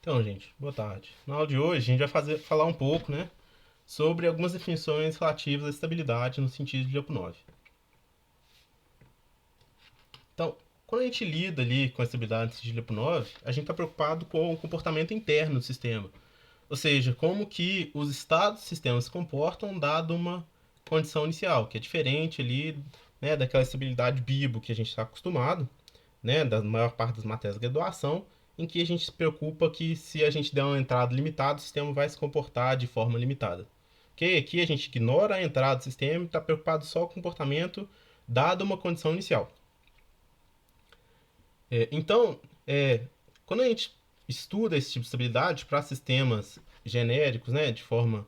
Então, gente, boa tarde. Na aula de hoje, a gente vai falar um pouco, né, sobre algumas definições relativas à estabilidade no sentido de Lyapunov. Então, quando a gente lida ali com a estabilidade no sentido de Lyapunov, a gente está preocupado com o comportamento interno do sistema. Ou seja, como que os estados do sistema se comportam dado uma condição inicial, que é diferente ali, né, daquela estabilidade bibo que a gente está acostumado, né, da maior parte das matérias da graduação, em que a gente se preocupa que se a gente der uma entrada limitada, o sistema vai se comportar de forma limitada. Ok? Aqui a gente ignora a entrada do sistema e está preocupado só com o comportamento dado uma condição inicial. Então, quando a gente estuda esse tipo de estabilidade para sistemas genéricos, né, de forma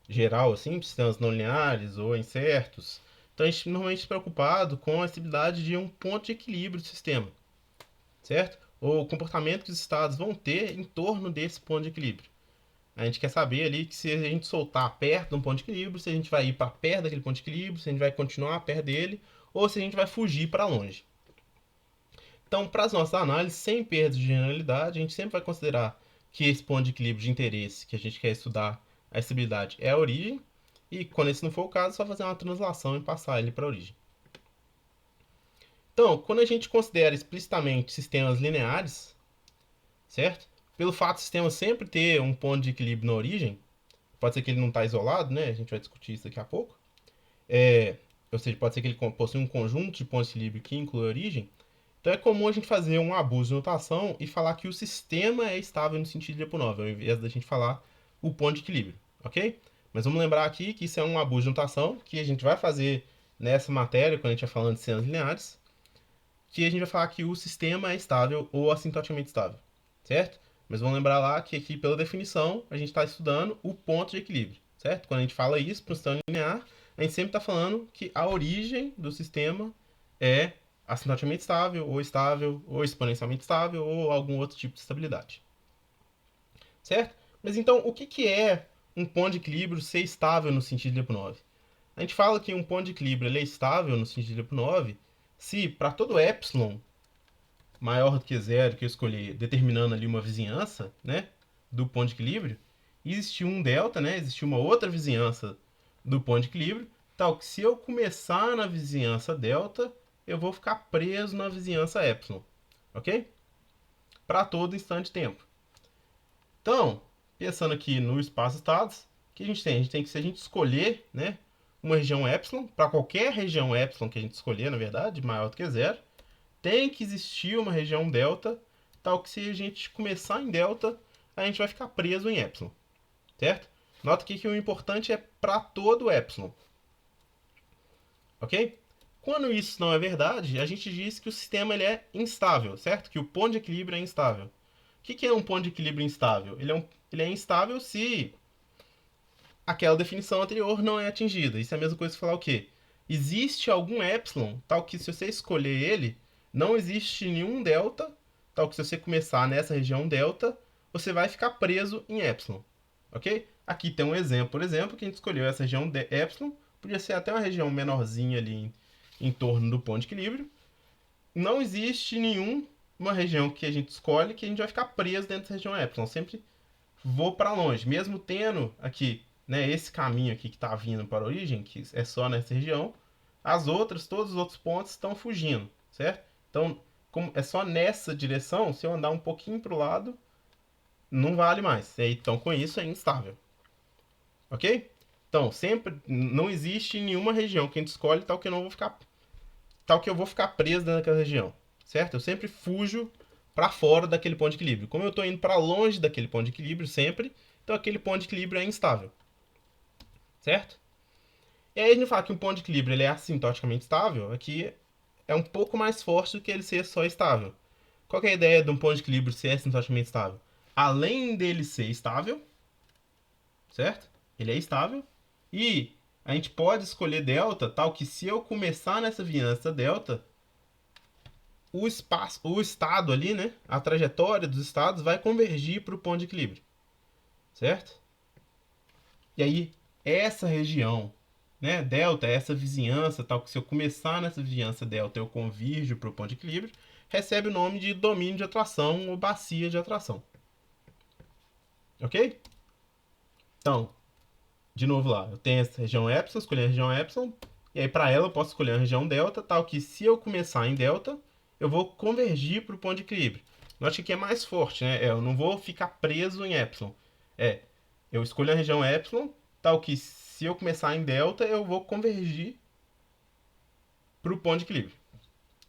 geral, assim, sistemas não lineares ou incertos, então a gente normalmente está preocupado com a estabilidade de um ponto de equilíbrio do sistema, certo? Ou o comportamento que os estados vão ter em torno desse ponto de equilíbrio. A gente quer saber ali que se a gente soltar perto de um ponto de equilíbrio, se a gente vai ir para perto daquele ponto de equilíbrio, se a gente vai continuar perto dele, ou se a gente vai fugir para longe. Então, para as nossas análises, sem perda de generalidade, a gente sempre vai considerar que esse ponto de equilíbrio de interesse que a gente quer estudar, a estabilidade, é a origem, e quando esse não for o caso, é só fazer uma translação e passar ele para a origem. Então, quando a gente considera explicitamente sistemas lineares, certo? Pelo fato do sistema sempre ter um ponto de equilíbrio na origem, pode ser que ele não está isolado, né? A gente vai discutir isso daqui a pouco. Ou seja, pode ser que ele possui um conjunto de pontos de equilíbrio que inclui a origem. Então é comum a gente fazer um abuso de notação e falar que o sistema é estável no sentido de Lyapunov, ao invés da gente falar o ponto de equilíbrio, ok? Mas vamos lembrar aqui que isso é um abuso de notação que a gente vai fazer nessa matéria, quando a gente vai falando de sistemas lineares, que a gente vai falar que o sistema é estável ou assintoticamente estável, certo? Mas vamos lembrar lá que aqui, pela definição, a gente está estudando o ponto de equilíbrio, certo? Quando a gente fala isso para um sistema linear, a gente sempre está falando que a origem do sistema é assintoticamente estável, ou exponencialmente estável, ou algum outro tipo de estabilidade, certo? Mas então, o que é um ponto de equilíbrio ser estável no sentido de Lyapunov? A gente fala que um ponto de equilíbrio ele é estável no sentido de Lyapunov se para todo epsilon maior do que zero que eu escolhi, determinando ali uma vizinhança, né, do ponto de equilíbrio, existe um delta, né, existe uma outra vizinhança do ponto de equilíbrio, tal que se eu começar na vizinhança delta, eu vou ficar preso na vizinhança epsilon, ok? Para todo instante de tempo. Então, pensando aqui no espaço-estados, o que a gente tem? A gente tem que, se a gente escolher, né, uma região epsilon, para qualquer região epsilon que a gente escolher, na verdade, maior do que zero, tem que existir uma região delta, tal que se a gente começar em delta, a gente vai ficar preso em epsilon, certo? Nota aqui que o importante é para todo epsilon, ok? Quando isso não é verdade, a gente diz que o sistema ele é instável, certo? Que o ponto de equilíbrio é instável. O que é um ponto de equilíbrio instável? Ele é instável se aquela definição anterior não é atingida. Isso é a mesma coisa que falar o quê? Existe algum epsilon, tal que se você escolher ele, não existe nenhum delta, tal que se você começar nessa região delta, você vai ficar preso em epsilon, ok? Aqui tem um exemplo, por exemplo, que a gente escolheu essa região de epsilon, podia ser até uma região menorzinha ali em torno do ponto de equilíbrio. Não existe nenhuma região que a gente escolhe que a gente vai ficar preso dentro dessa região epsilon. Sempre vou para longe, mesmo tendo aqui, né, esse caminho aqui que está vindo para a origem, que é só nessa região, todos os outros pontos estão fugindo, certo? Então, como é só nessa direção, se eu andar um pouquinho para o lado, não vale mais. Então, com isso, é instável, ok? Então, sempre não existe nenhuma região que a gente escolhe tal que eu vou ficar preso dentro daquela região, certo? Eu sempre fujo para fora daquele ponto de equilíbrio. Como eu estou indo para longe daquele ponto de equilíbrio sempre, então aquele ponto de equilíbrio é instável, certo? E aí a gente fala que um ponto de equilíbrio ele é assintoticamente estável, aqui é um pouco mais forte do que ele ser só estável. Qual que é a ideia de um ponto de equilíbrio ser assintoticamente estável? Além dele ser estável, certo? Ele é estável e a gente pode escolher delta tal que se eu começar nessa viança delta, o espaço, o estado ali, né? A trajetória dos estados vai convergir para o ponto de equilíbrio, certo? E aí, essa região, né, delta, essa vizinhança, tal que se eu começar nessa vizinhança delta eu convirjo para o ponto de equilíbrio, recebe o nome de domínio de atração ou bacia de atração. Ok? Então, de novo lá, eu tenho essa região epsilon, escolhi a região epsilon, e aí para ela eu posso escolher a região delta, tal que se eu começar em delta, eu vou convergir para o ponto de equilíbrio. Note que aqui é mais forte, né? Eu não vou ficar preso em epsilon. Eu escolho a região epsilon, tal que se eu começar em delta, eu vou convergir para o ponto de equilíbrio.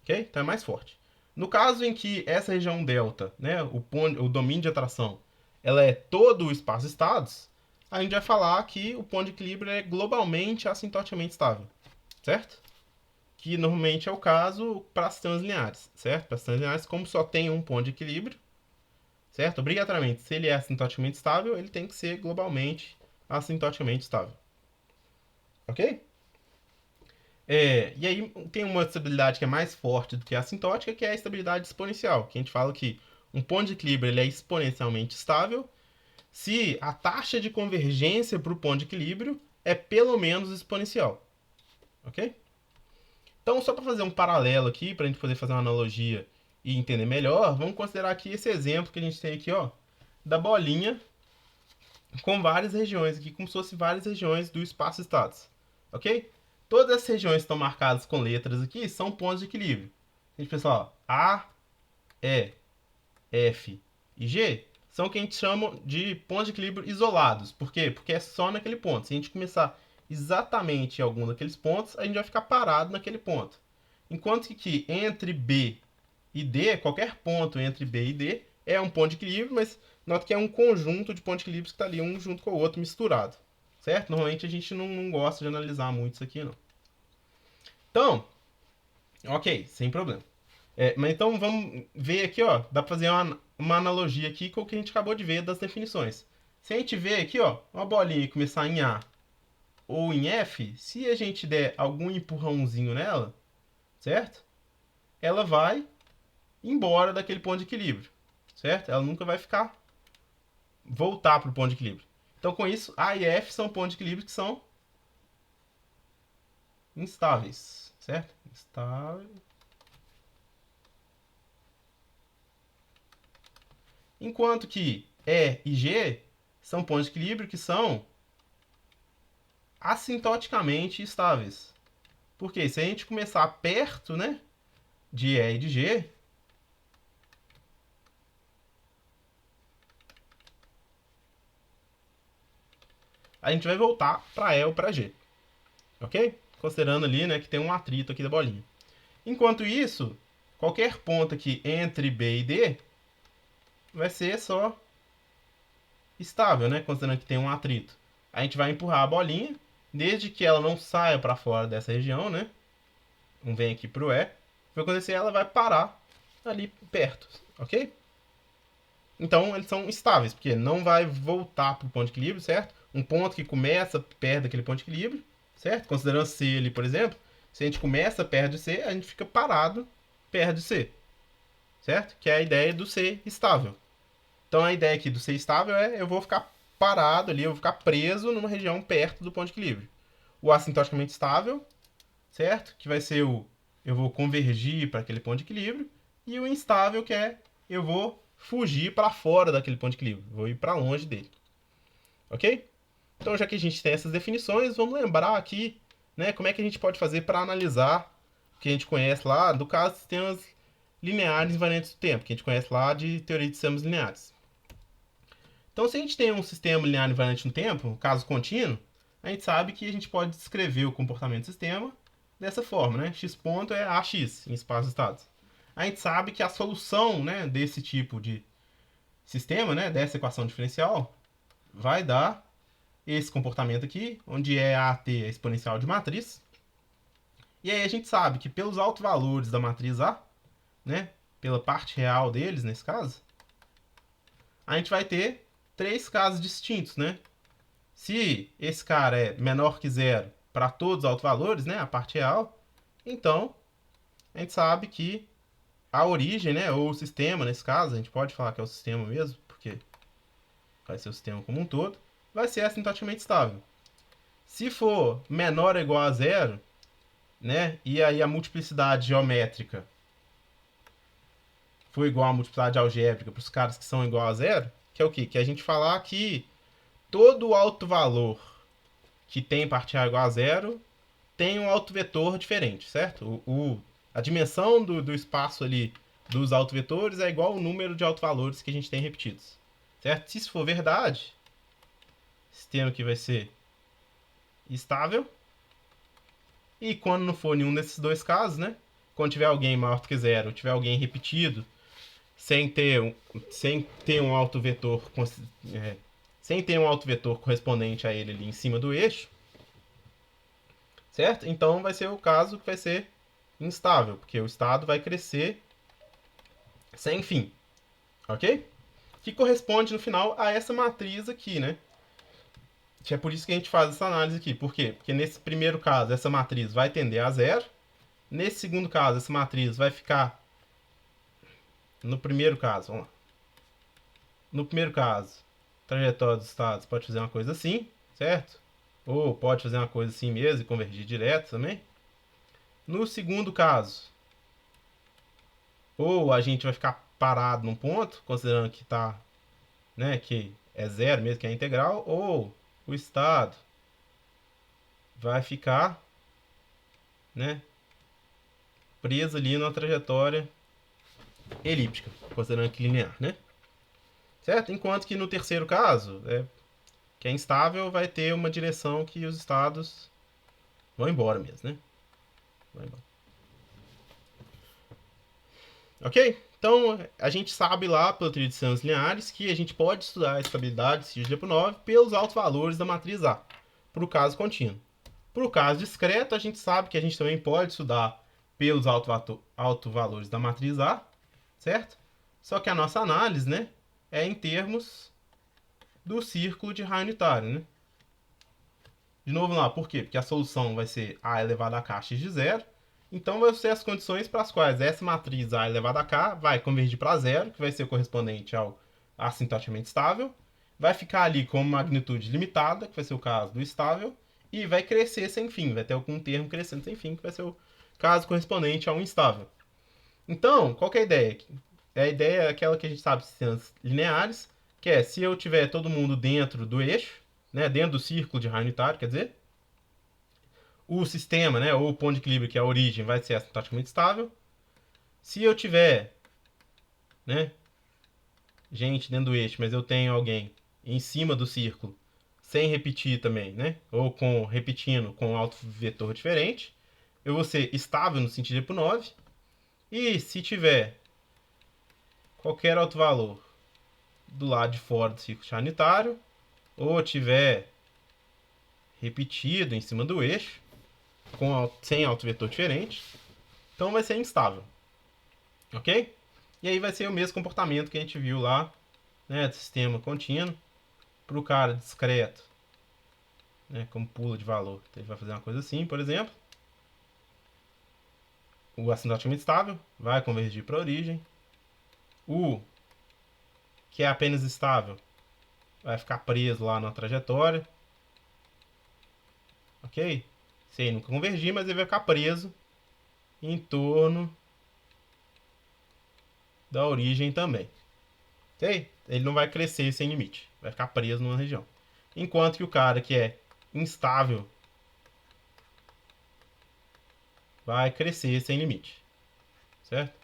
Ok? Então é mais forte. No caso em que essa região delta, né, o domínio de atração, ela é todo o espaço estados, a gente vai falar que o ponto de equilíbrio é globalmente assintoticamente estável, certo? Que normalmente é o caso para sistemas lineares, certo? Para sistemas lineares, como só tem um ponto de equilíbrio, certo? Obrigatoriamente, se ele é assintoticamente estável, ele tem que ser globalmente assintoticamente estável. Ok? E aí tem uma estabilidade que é mais forte do que a assintótica, que é a estabilidade exponencial, que a gente fala que um ponto de equilíbrio ele é exponencialmente estável se a taxa de convergência para o ponto de equilíbrio é pelo menos exponencial. Ok? Então, só para fazer um paralelo aqui, para a gente poder fazer uma analogia e entender melhor, vamos considerar aqui esse exemplo que a gente tem aqui, ó, da bolinha com várias regiões aqui, como se fossem várias regiões do espaço-estados. Ok? Todas as regiões que estão marcadas com letras aqui são pontos de equilíbrio. A gente pensa, ó, A, E, F e G são o que a gente chama de pontos de equilíbrio isolados. Por quê? Porque é só naquele ponto. Se a gente começar exatamente em algum daqueles pontos, a gente vai ficar parado naquele ponto. Enquanto que entre B e D, qualquer ponto entre B e D é um ponto de equilíbrio, mas nota que é um conjunto de pontos de equilíbrio que está ali um junto com o outro, misturado. Certo? Normalmente a gente não gosta de analisar muito isso aqui, não. Então, ok, sem problema. Mas então vamos ver aqui, ó. Dá pra fazer uma analogia aqui com o que a gente acabou de ver das definições. Se a gente ver aqui, ó, uma bolinha começar em A ou em F, se a gente der algum empurrãozinho nela, certo? Ela vai embora daquele ponto de equilíbrio, certo? Ela nunca vai voltar para o ponto de equilíbrio. Então, com isso, A e F são pontos de equilíbrio que são instáveis, certo? Instável. Enquanto que E e G são pontos de equilíbrio que são assintoticamente estáveis. Porque se a gente começar perto, né, de E e de G, a gente vai voltar para E ou para G. Ok? Considerando ali, né, que tem um atrito aqui da bolinha. Enquanto isso, qualquer ponto aqui entre B e D vai ser só estável, né? Considerando que tem um atrito. A gente vai empurrar a bolinha, desde que ela não saia para fora dessa região, né? Não vem aqui pro E. Vai acontecer, ela vai parar ali perto, ok? Então eles são estáveis, porque não vai voltar para o ponto de equilíbrio, certo? Um ponto que começa perto daquele ponto de equilíbrio, certo? Considerando C ali, por exemplo, se a gente começa perto de C, a gente fica parado perto de C, certo? Que é a ideia do C estável. Então a ideia aqui do C estável é eu vou ficar parado ali, eu vou ficar preso numa região perto do ponto de equilíbrio. O assintoticamente estável, certo? Que vai ser o eu vou convergir para aquele ponto de equilíbrio. E o instável, que é eu vou fugir para fora daquele ponto de equilíbrio, vou ir para longe dele. Ok? Então, já que a gente tem essas definições, vamos lembrar aqui, né, como é que a gente pode fazer para analisar o que a gente conhece lá do caso de sistemas lineares invariantes do tempo, que a gente conhece lá de teoria de sistemas lineares. Então, se a gente tem um sistema linear invariante no tempo, um caso contínuo, a gente sabe que a gente pode descrever o comportamento do sistema dessa forma, né? X ponto é AX em espaços estados. A gente sabe que a solução, né, desse tipo de sistema, né, dessa equação diferencial, vai dar esse comportamento aqui, onde é AT a exponencial de matriz. E aí a gente sabe que pelos autovalores da matriz A, né, pela parte real deles nesse caso, a gente vai ter três casos distintos, né? Se esse cara é menor que zero para todos os autovalores, né, a parte real, então a gente sabe que a origem, né, ou o sistema, nesse caso, a gente pode falar que é o sistema mesmo, porque vai ser o sistema como um todo, vai ser assintoticamente estável. Se for menor ou igual a zero, né, e aí a multiplicidade geométrica for igual à multiplicidade algébrica para os caras que são igual a zero, que é o quê? Que a gente falar que todo alto valor que tem parcial igual a zero tem um autovetor diferente, certo? A dimensão do espaço ali dos autovetores é igual ao número de autovalores que a gente tem repetidos, certo? Se isso for verdade, o sistema aqui vai ser estável. E quando não for nenhum desses dois casos, né? Quando tiver alguém maior do que zero, tiver alguém repetido, sem ter um autovetor sem ter um autovetor correspondente a ele ali em cima do eixo, certo? Então vai ser o caso que vai ser instável, porque o estado vai crescer sem fim, ok? Que corresponde no final a essa matriz aqui, né? Que é por isso que a gente faz essa análise aqui. Por quê? Porque nesse primeiro caso, essa matriz vai tender a zero. Nesse segundo caso, essa matriz vai ficar... No primeiro caso, vamos lá. No primeiro caso, trajetória dos estados pode fazer uma coisa assim, certo? Ou pode fazer uma coisa assim mesmo e convergir direto também. No segundo caso, ou a gente vai ficar parado num ponto, considerando que tá, né, que é zero mesmo, que é integral, ou o estado vai ficar, né, preso ali na trajetória elíptica, considerando que linear, né? Certo? Enquanto que no terceiro caso, que é instável, vai ter uma direção que os estados vão embora mesmo, né? Vão embora. Ok? Então, a gente sabe lá, pela teoria de sistemas lineares, que a gente pode estudar a estabilidade de Lyapunov pelos altos valores da matriz A, para o caso contínuo. Para o caso discreto, a gente sabe que a gente também pode estudar pelos altos valores da matriz A, certo? Só que a nossa análise, né, é em termos do círculo de raio unitário, né? De novo lá, por quê? Porque a solução vai ser A elevado a K x de zero. Então, vai ser as condições para as quais essa matriz A elevado a K vai convergir para zero, que vai ser correspondente ao assintoticamente estável. Vai ficar ali com magnitude limitada, que vai ser o caso do estável. E vai crescer sem fim, vai ter algum termo crescendo sem fim, que vai ser o caso correspondente ao instável. Então, qual que é a ideia aqui? A ideia é aquela que a gente sabe de sistemas lineares, que é se eu tiver todo mundo dentro do eixo, né, dentro do círculo de raio unitário, quer dizer, o sistema, né, ou o ponto de equilíbrio, que é a origem, vai ser assintoticamente estável. Se eu tiver, né, gente dentro do eixo, mas eu tenho alguém em cima do círculo, sem repetir também, né, ou repetindo com autovetor diferente, eu vou ser estável no sentido de Lyapunov. E se tiver qualquer outro valor do lado de fora do círculo unitário, ou tiver repetido em cima do eixo, sem autovetor diferente, então vai ser instável. Ok? E aí vai ser o mesmo comportamento que a gente viu lá, né, do sistema contínuo. Para o cara discreto, né, como pula de valor, então ele vai fazer uma coisa assim, por exemplo. O assintoticamente estável vai convergir para a origem. O que é apenas estável vai ficar preso lá na trajetória. Ok? Sem nunca convergir, mas ele vai ficar preso em torno da origem também. Ok? Ele não vai crescer sem limite. Vai ficar preso numa região. Enquanto que o cara que é instável vai crescer sem limite. Certo?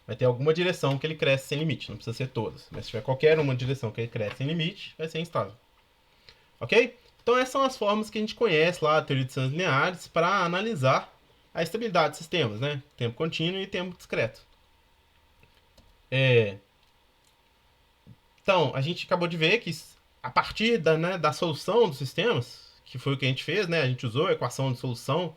Vai ter alguma direção que ele cresce sem limite. Não precisa ser todas. Mas se tiver qualquer uma direção que ele cresce sem limite, vai ser instável. Ok? Então essas são as formas que a gente conhece lá, a teoria de sistemas lineares, para analisar a estabilidade de sistemas, né? Tempo contínuo e tempo discreto. Então, a gente acabou de ver que a partir da solução dos sistemas, que foi o que a gente fez, né? A gente usou a equação de solução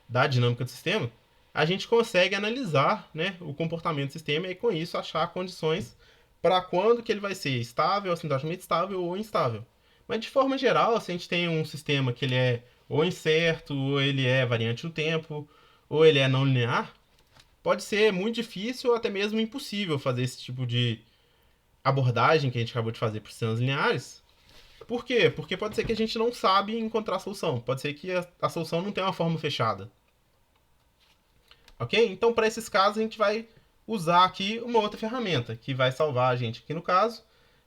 da dinâmica do sistema, a gente consegue analisar, né, o comportamento do sistema e com isso achar condições para quando que ele vai ser estável, assintoticamente estável ou instável. Mas de forma geral, se a gente tem um sistema que ele é ou incerto, ou ele é variante no tempo, ou ele é não linear, pode ser muito difícil ou até mesmo impossível fazer esse tipo de abordagem que a gente acabou de fazer para sistemas lineares. Por quê? Porque pode ser que a gente não sabe encontrar a solução. Pode ser que a solução não tenha uma forma fechada. Ok? Então, para esses casos, a gente vai usar aqui uma outra ferramenta que vai salvar a gente aqui no caso,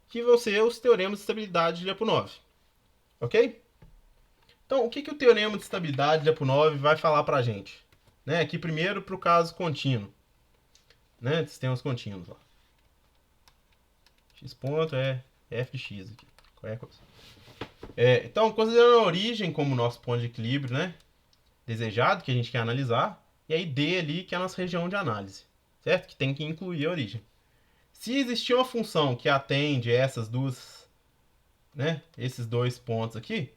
que vão ser os teoremas de estabilidade de Lyapunov. Ok? Então, o que o teorema de estabilidade de Lyapunov vai falar para a gente? Né? Aqui primeiro para o caso contínuo. Né? Sistemas contínuos. Lá. X ponto é f de x aqui. Qualquer coisa. Então, considerando a origem como nosso ponto de equilíbrio, né? Desejado, que a gente quer analisar, e aí D ali, que é a nossa região de análise, certo? Que tem que incluir a origem. Se existir uma função que atende essas duas, né? Esses dois pontos aqui,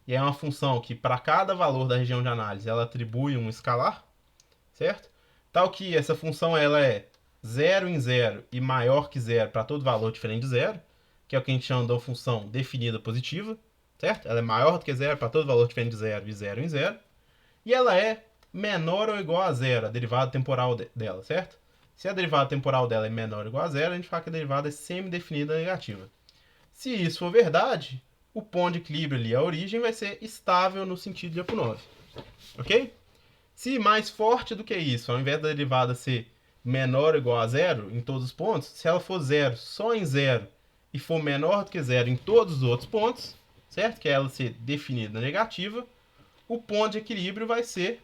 e é uma função que para cada valor da região de análise ela atribui um escalar, certo? Tal que essa função ela é 0 em 0 e maior que 0 para todo valor diferente de 0, que é o que a gente chama de uma função definida positiva, certo? Ela é maior do que 0 para todo valor diferente de 0 e 0 em 0. E ela é menor ou igual a 0, a derivada temporal dela, certo? Se a derivada temporal dela é menor ou igual a 0, a gente fala que a derivada é semidefinida negativa. Se isso for verdade, o ponto de equilíbrio ali, a origem, vai ser estável no sentido de Lyapunov. Ok? Se mais forte do que isso, ao invés da derivada ser menor ou igual a 0 em todos os pontos, se ela for 0 só em 0 e for menor do que 0 em todos os outros pontos, certo? Que é ela ser definida negativa, o ponto de equilíbrio vai ser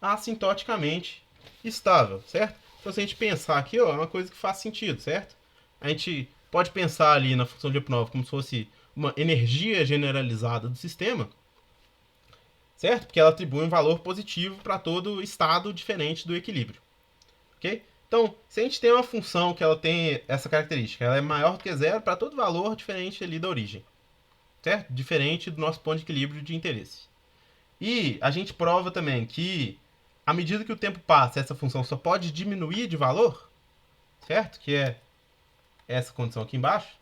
assintoticamente estável, certo? Então, se a gente pensar aqui, ó, é uma coisa que faz sentido, certo? A gente pode pensar ali na função de Lyapunov como se fosse uma energia generalizada do sistema, certo? Porque ela atribui um valor positivo para todo estado diferente do equilíbrio, ok? Então, se a gente tem uma função que ela tem essa característica, ela é maior do que zero para todo valor diferente ali da origem, certo? Diferente do nosso ponto de equilíbrio de interesse. E a gente prova também que, à medida que o tempo passa, essa função só pode diminuir de valor, certo? Que é essa condição aqui embaixo,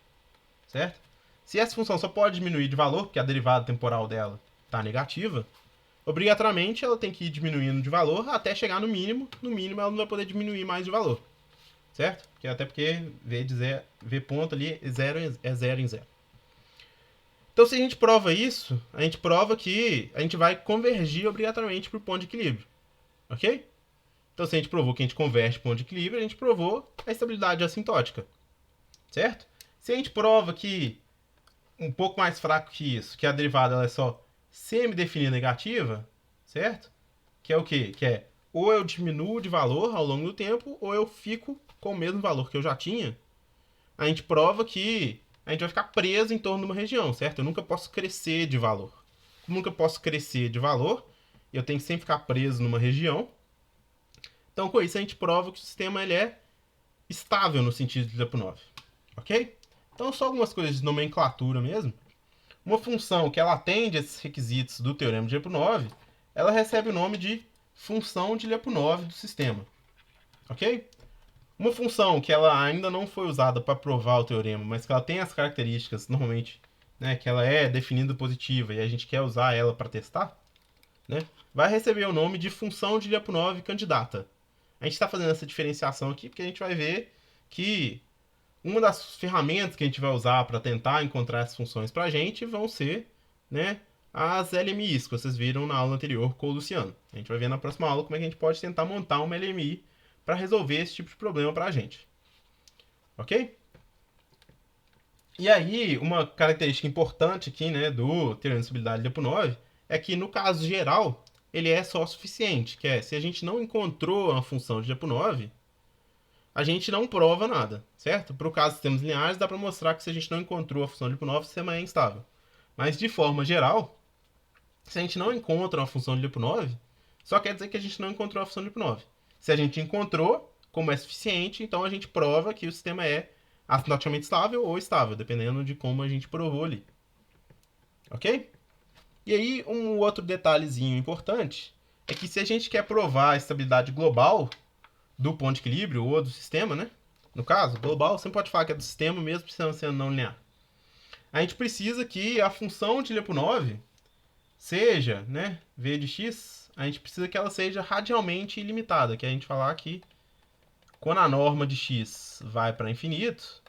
certo? Se essa função só pode diminuir de valor, porque a derivada temporal dela está negativa, obrigatoriamente ela tem que ir diminuindo de valor até chegar no mínimo. No mínimo ela não vai poder diminuir mais de valor, certo? Até porque V ponto ali é 0 em 0. Então, se a gente prova isso, a gente prova que a gente vai convergir obrigatoriamente para o ponto de equilíbrio. Ok? Então, se a gente provou que a gente converte para o ponto de equilíbrio, a gente provou a estabilidade assintótica. Certo? Se a gente prova que, um pouco mais fraco que isso, que a derivada ela é só semi-definida negativa, certo? Que é o quê? Que é ou eu diminuo de valor ao longo do tempo, ou eu fico com o mesmo valor que eu já tinha. A gente prova que a gente vai ficar preso em torno de uma região, certo? Eu nunca posso crescer de valor. Como nunca posso crescer de valor, eu tenho que sempre ficar preso numa região. Então, com isso, a gente prova que o sistema ele é estável no sentido de Lyapunov. Ok? Então, só algumas coisas de nomenclatura mesmo. Uma função que ela atende esses requisitos do teorema de Lyapunov, ela recebe o nome de função de Lyapunov do sistema. Ok? Uma função que ela ainda não foi usada para provar o teorema, mas que ela tem as características, normalmente, né, que ela é definida positiva e a gente quer usar ela para testar, né, vai receber o nome de função de Lyapunov candidata. A gente está fazendo essa diferenciação aqui porque a gente vai ver que uma das ferramentas que a gente vai usar para tentar encontrar essas funções para a gente vão ser, né, as LMIs, que vocês viram na aula anterior com o Luciano. A gente vai ver na próxima aula como é que a gente pode tentar montar uma LMI para resolver esse tipo de problema para a gente. Ok? E aí, uma característica importante aqui, né, do teorema de estabilidade de Lyapunov é que, no caso geral, ele é só suficiente, que é, se a gente não encontrou uma função de Lyapunov, a gente não prova nada, certo? Para o caso de sistemas lineares, dá para mostrar que se a gente não encontrou a função de Lyapunov, o sistema é instável. Mas, de forma geral, se a gente não encontra uma função de Lyapunov, só quer dizer que a gente não encontrou a função de Lyapunov. Se a gente encontrou, como é suficiente, então a gente prova que o sistema é assintoticamente estável ou estável, dependendo de como a gente provou ali. Ok? E aí, um outro detalhezinho importante é que se a gente quer provar a estabilidade global do ponto de equilíbrio ou do sistema, né? No caso, global, você pode falar que é do sistema mesmo precisando ser não linear. A gente precisa que a função de Lyapunov seja, né, v de x, a gente precisa que ela seja radialmente ilimitada, que é a gente falar que quando a norma de x vai para infinito,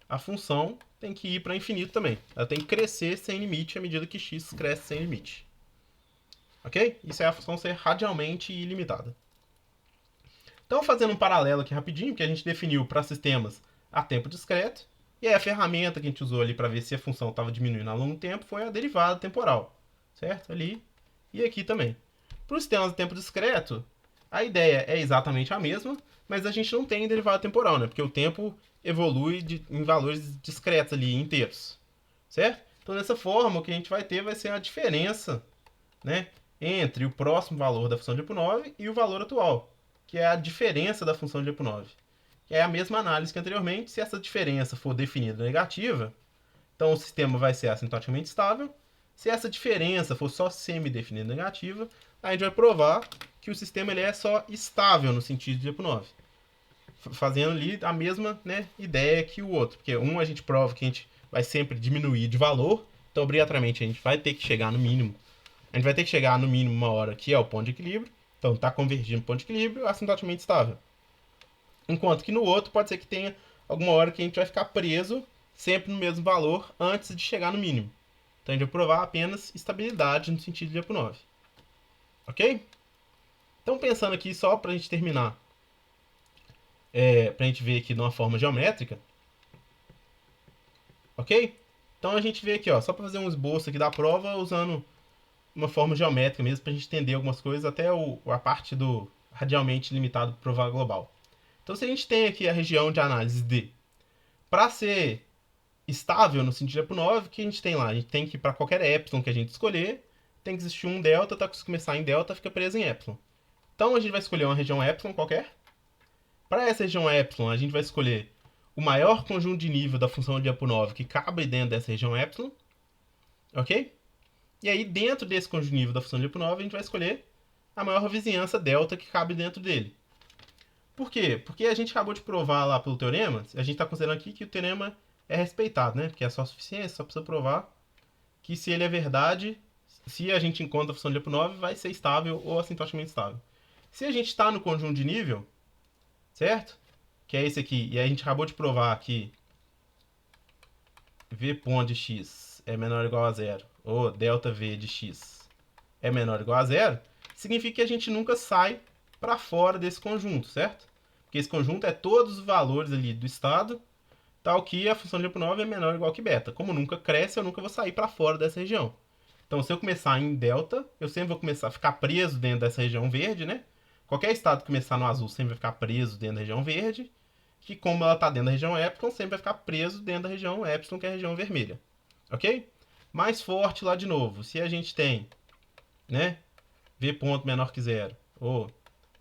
a função tem que ir para infinito também. Ela tem que crescer sem limite à medida que x cresce sem limite. Ok? Isso é a função ser radialmente ilimitada. Então, fazendo um paralelo aqui rapidinho, que a gente definiu para sistemas a tempo discreto, E aí a ferramenta que a gente usou ali para ver se a função estava diminuindo ao longo do tempo foi a derivada temporal, certo? Ali e aqui também. Para os sistemas de tempo discreto, a ideia é exatamente a mesma, mas a gente não tem derivada temporal, né? Porque o tempo evolui em valores discretos ali, inteiros, certo? Então, dessa forma, o que a gente vai ter vai ser a diferença, né, entre o próximo valor da função de Lyapunov e o valor atual, que é a diferença da função de Lyapunov. Que é a mesma análise que anteriormente. Se essa diferença for definida negativa, então o sistema vai ser assintoticamente estável. Se essa diferença for só semi-definida negativa, a gente vai provar que o sistema ele é só estável no sentido de Lyapunov. Fazendo ali a mesma, né, ideia que o outro. Porque um a gente prova que a gente vai sempre diminuir de valor, então obrigatoriamente a gente vai ter que chegar no mínimo. A gente vai ter que chegar no mínimo uma hora que é o ponto de equilíbrio. Então está convergindo para o ponto de equilíbrio assintoticamente estável. Enquanto que no outro pode ser que tenha alguma hora que a gente vai ficar preso sempre no mesmo valor antes de chegar no mínimo. Então a gente vai provar apenas estabilidade no sentido de Lyapunov. Ok? Então pensando aqui só para a gente terminar, para a gente ver aqui de uma forma geométrica. Ok? Então a gente vê aqui, ó, só para fazer um esboço aqui da prova usando uma forma geométrica mesmo, para a gente entender algumas coisas, até a parte do radialmente limitado provar global. Então se a gente tem aqui a região de análise D, para ser estável no sentido de Lyapunov, o que a gente tem lá? A gente tem que, para qualquer epsilon que a gente escolher, tem que existir um delta, tá? Se começar em delta, fica preso em epsilon. Então a gente vai escolher uma região epsilon qualquer. Para essa região epsilon, a gente vai escolher o maior conjunto de nível da função de Lyapunov que cabe dentro dessa região epsilon. Ok? E aí, dentro desse conjunto de nível da função de Lyapunov, a gente vai escolher a maior vizinhança delta que cabe dentro dele. Por quê? Porque a gente acabou de provar lá pelo teorema, a gente está considerando aqui que o teorema é respeitado, né? Porque é só suficiência, só precisa provar que se ele é verdade, se a gente encontra a função de Lyapunov, vai ser estável ou assintoticamente estável. Se a gente está no conjunto de nível, certo? Que é esse aqui, e a gente acabou de provar que v ponto de x é menor ou igual a zero, ou delta v de x é menor ou igual a zero, significa que a gente nunca sai para fora desse conjunto, certo? Porque esse conjunto é todos os valores ali do estado, tal que a função de Lyapunov é menor ou igual que beta. Como nunca cresce, eu nunca vou sair para fora dessa região. Então, se eu começar em delta, eu sempre vou começar a ficar preso dentro dessa região verde, né? Qualquer estado que começar no azul sempre vai ficar preso dentro da região verde, que como ela está dentro da região epsilon, sempre vai ficar preso dentro da região epsilon, que é a região vermelha. Ok? Mais forte lá de novo, se a gente tem, né, v ponto menor que zero, ou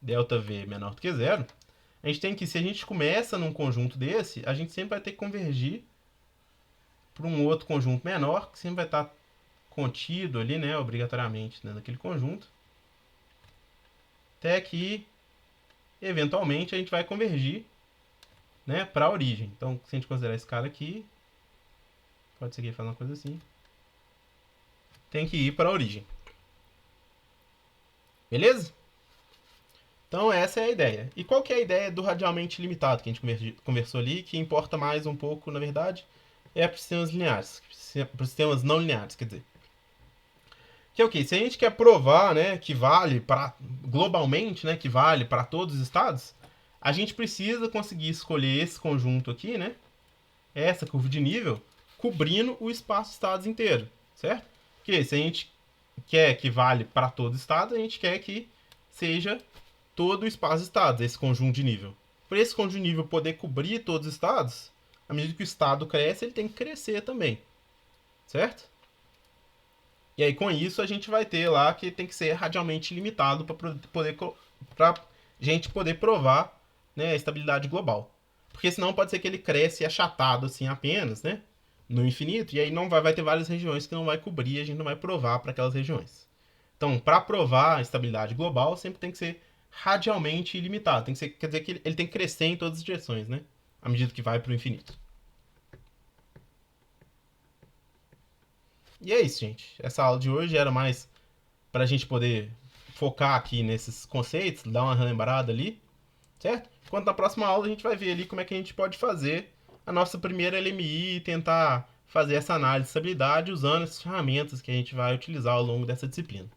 delta v menor do que zero, a gente tem que, se a gente começa num conjunto desse, a gente sempre vai ter que convergir para um outro conjunto menor, que sempre vai estar contido ali, né, obrigatoriamente dentro daquele conjunto, até que, eventualmente, a gente vai convergir, né, para a origem. Então, se a gente considerar esse cara aqui, pode ser que ele faça uma coisa assim, tem que ir para a origem. Beleza? Então essa é a ideia. E qual que é a ideia do radialmente limitado que a gente conversou ali, que importa mais um pouco, na verdade, é para os sistemas lineares, para os sistemas não lineares, quer dizer. Que é o quê? Se a gente quer provar, né, que vale para globalmente, né, que vale para todos os estados, a gente precisa conseguir escolher esse conjunto aqui, né, essa curva de nível, cobrindo o espaço de estados inteiro, certo? Porque se a gente quer que vale para todo estado, a gente quer que seja todo o espaço de estados, esse conjunto de nível. Para esse conjunto de nível poder cobrir todos os estados, à medida que o estado cresce, ele tem que crescer também, certo? E aí com isso a gente vai ter lá que tem que ser radialmente limitado para gente poder provar, né, a estabilidade global. Porque senão pode ser que ele cresce achatado assim apenas, né, no infinito, e aí não vai ter várias regiões que não vai cobrir, a gente não vai provar para aquelas regiões. Então, para provar a estabilidade global, sempre tem que ser radialmente ilimitado. Tem que ser, quer dizer que ele tem que crescer em todas as direções, né? À medida que vai para o infinito. E é isso, gente. Essa aula de hoje era mais para a gente poder focar aqui nesses conceitos, dar uma relembrada ali, certo? Enquanto na próxima aula a gente vai ver ali como é que a gente pode fazer a nossa primeira LMI e tentar fazer essa análise de estabilidade usando essas ferramentas que a gente vai utilizar ao longo dessa disciplina.